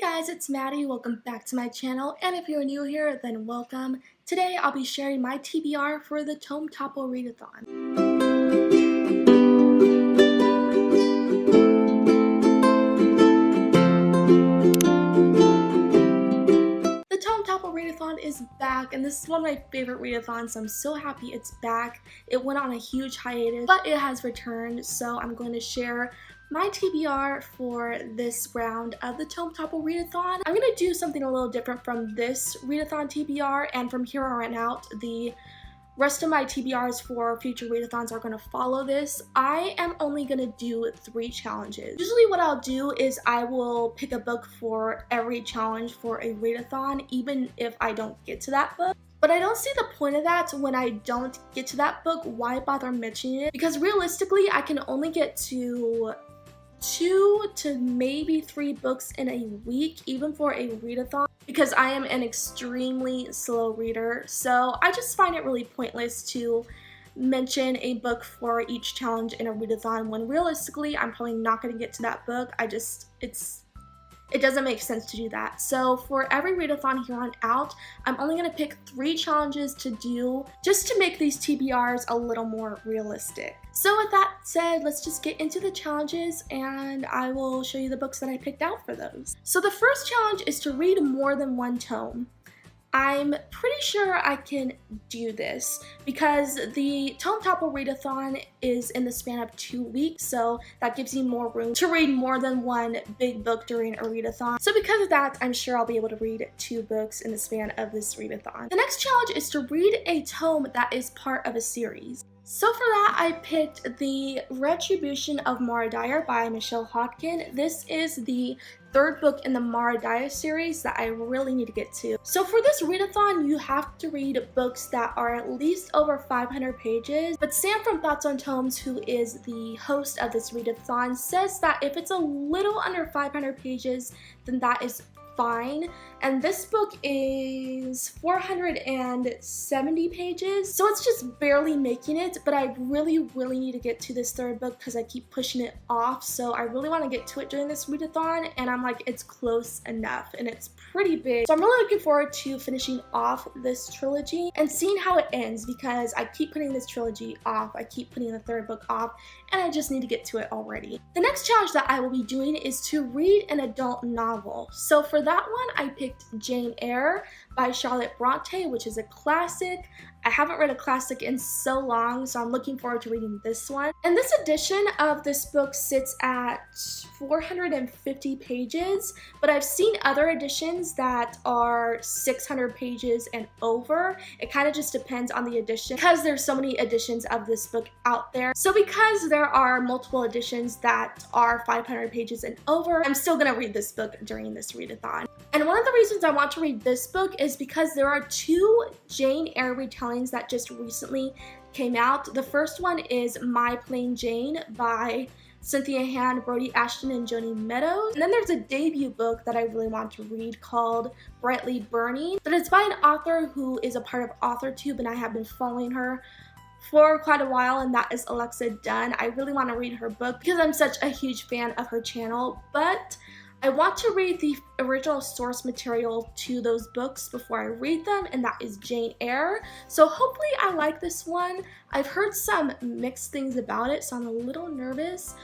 Guys, it's Maddie. Welcome back to my channel, and if you're new here, then welcome. Today I'll be sharing my TBR for the Tome Topple Readathon. The Tome Topple Readathon is back, and this is one of my favorite readathons, so I'm so happy it's back. It went on a huge hiatus, but it has returned, so I'm going to share my TBR for this round of the Tome Topple Readathon. I'm going to do something a little different from this readathon TBR, and from here on out, the rest of my TBRs for future readathons are going to follow this. I am only going to do 3 challenges. Usually what I'll do is I will pick a book for every challenge for a readathon, even if I don't get to that book. But I don't see the point of that when I don't get to that book. Why bother mentioning it? Because realistically, I can only get to 2 to maybe 3 books in a week, even for a readathon, because I am an extremely slow reader. So I just find it really pointless to mention a book for each challenge in a readathon when realistically I'm probably not going to get to that book. It doesn't make sense to do that. So for every readathon here on out, I'm only going to pick 3 challenges to do just to make these TBRs a little more realistic. So with that said, let's just get into the challenges and I will show you the books that I picked out for those. So the first challenge is to read more than 1 tome. I'm pretty sure I can do this because the Tome Topple Readathon is in the span of 2 weeks, so that gives you more room to read more than 1 big book during a readathon. So because of that, I'm sure I'll be able to read 2 books in the span of this readathon. The next challenge is to read a tome that is part of a series. So for that, I picked The Retribution of Mara Dyer by Michelle Hodkin. This is the 3rd book in the Mara Dyer series that I really need to get to. So for this readathon, you have to read books that are at least over 500 pages. But Sam from Thoughts on Tomes, who is the host of this readathon, says that if it's a little under 500 pages, then that is fine. And this book is 470 pages, so it's just barely making it, but I really need to get to this 3rd book because I keep pushing it off. So I really want to get to it during this readathon, and I'm like, it's close enough and it's pretty big. So I'm really looking forward to finishing off this trilogy and seeing how it ends, because I keep putting this trilogy off, I keep putting the 3rd book off, and I just need to get to it already. The next challenge that I will be doing is to read an adult novel. So for that one, I picked Jane Eyre by Charlotte Bronte, which is a classic. I haven't read a classic in so long, so I'm looking forward to reading this one. And this edition of this book sits at 450 pages, but I've seen other editions that are 600 pages and over. It kind of just depends on the edition, because there's so many editions of this book out there. So because there are multiple editions that are 500 pages and over, I'm still gonna read this book during this readathon. And one of the reasons I want to read this book is because there are 2 Jane Eyre retellings that just recently came out. The first one is My Plain Jane by Cynthia Hand, Brody Ashton, and Joni Meadows. And then there's a debut book that I really want to read called Brightly Burning, but it's by an author who is a part of AuthorTube, and I have been following her for quite a while, and that is Alexa Dunn. I really want to read her book because I'm such a huge fan of her channel, but I want to read the original source material to those books before I read them, and that is Jane Eyre. So hopefully I like this one. I've heard some mixed things about it, so I'm a little nervous,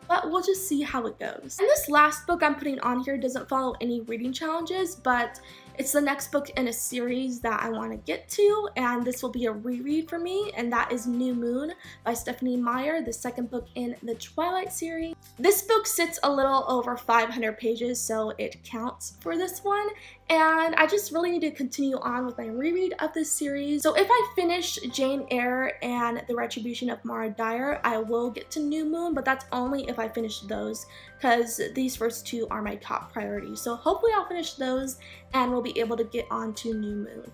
but we'll just see how it goes. And this last book I'm putting on here doesn't follow any reading challenges, but it's the next book in a series that I want to get to, and this will be a reread for me, and that is New Moon by Stephanie Meyer, the 2nd book in the Twilight series. This book sits a little over 500 pages, so it counts for this one, and I just really need to continue on with my reread of this series. So if I finish Jane Eyre and The Retribution of Mara Dyer, I will get to New Moon, but that's only if I finish those, because these first 2 are my top priorities. So hopefully I'll finish those and we'll be able to get on to New Moon.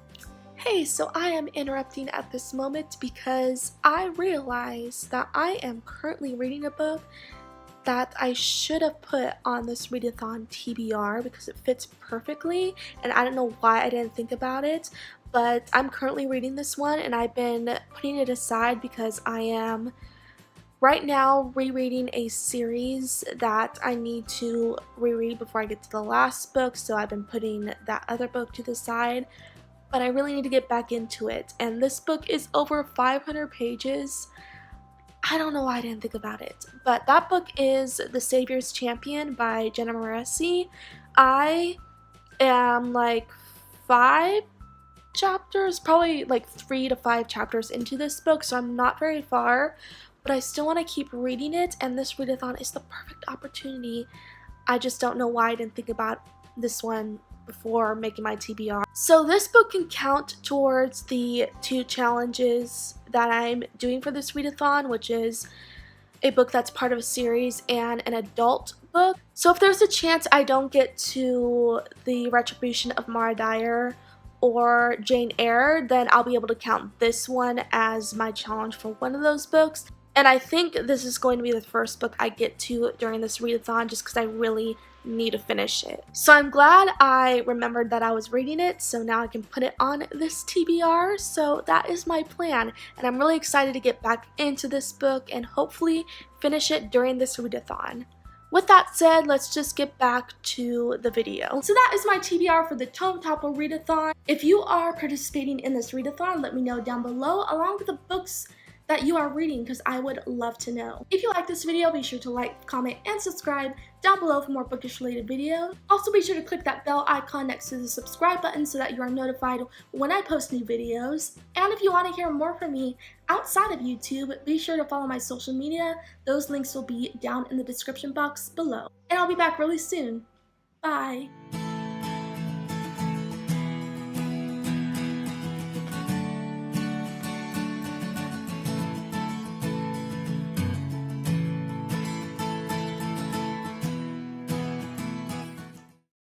Hey, so I am interrupting at this moment because I realize that I am currently reading a book that I should have put on this readathon TBR because it fits perfectly, and I don't know why I didn't think about it, but I'm currently reading this one and I've been putting it aside because I am right now rereading a series that I need to reread before I get to the last book, so I've been putting that other book to the side, but I really need to get back into it. And this book is over 500 pages. I don't know why I didn't think about it, but that book is The Savior's Champion by Jenna Moreci. I am like 5 chapters, probably like 3 to 5 chapters into this book, so I'm not very far, but I still want to keep reading it, and this readathon is the perfect opportunity. I just don't know why I didn't think about this one before making my TBR. So this book can count towards the 2 challenges that I'm doing for this readathon, which is a book that's part of a series and an adult book. So if there's a chance I don't get to the Retribution of Mara Dyer or Jane Eyre, then I'll be able to count this one as my challenge for one of those books. And I think this is going to be the first book I get to during this readathon, just because I really need to finish it. So I'm glad I remembered that I was reading it, so now I can put it on this TBR. So that is my plan, and I'm really excited to get back into this book and hopefully finish it during this readathon. With that said, let's just get back to the video. So that is my TBR for the Tome Topple readathon. If you are participating in this readathon, let me know down below, along with the books that you are reading, because I would love to know. If you like this video, be sure to like, comment, and subscribe down below for more bookish related videos. Also be sure to click that bell icon next to the subscribe button so that you are notified when I post new videos. And if you want to hear more from me outside of YouTube, be sure to follow my social media. Those links will be down in the description box below. And I'll be back really soon. Bye!